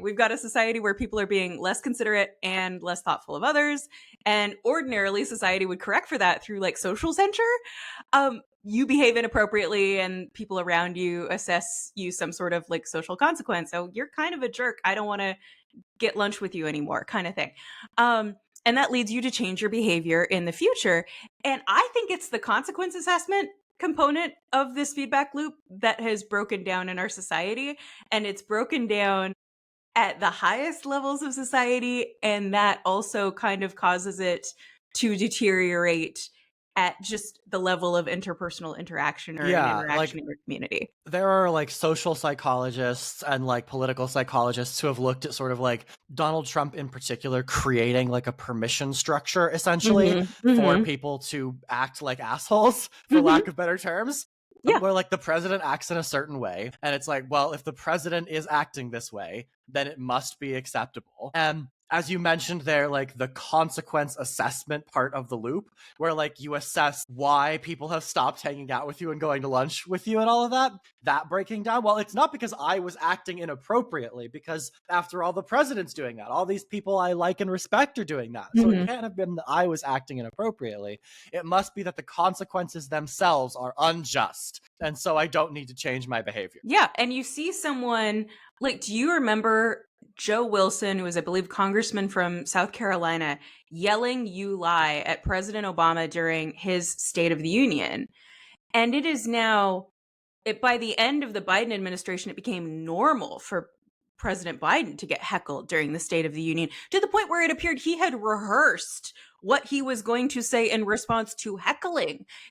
We've got a society where people are being less considerate and less thoughtful of others. And ordinarily, society would correct for that through like social censure. You behave inappropriately, and people around you assess you some sort of like social consequence. So you're kind of a jerk. I don't want to get lunch with you anymore, kind of thing. Um, and that leads you to change your behavior in the future. And I think it's the consequence assessment component of this feedback loop that has broken down in our society. And it's broken down at the highest levels of society, and that also kind of causes it to deteriorate at just the level of interpersonal interaction or an Yeah, interaction in your community. there are like social psychologists and like political psychologists who have looked at sort of like Donald Trump in particular creating like a permission structure essentially Mhm, for mhm, people to act like assholes, for lack mhm. of better terms. Yeah. Where like the president acts in a certain way, and it's like, well, if the president is acting this way, then it must be acceptable. And as you mentioned there, like the consequence assessment part of the loop, where like you assess why people have stopped hanging out with you and going to lunch with you and all of that, that breaking down. Well, it's not because I was acting inappropriately, because after all, the president's doing that. All these people I like and respect are doing that. So it Mhm. can't have been that I was acting inappropriately. It must be that the consequences themselves are unjust. And so I don't need to change my behavior. Yeah, and you see someone like, do you remember Joe Wilson, who was, I believe, congressman from South Carolina, yelling "You lie" at President Obama during his State of the Union? And it is now by the end of the Biden administration, it became normal for President Biden to get heckled during the State of the Union, to the point where it appeared he had rehearsed what he was going to say in response to heckling.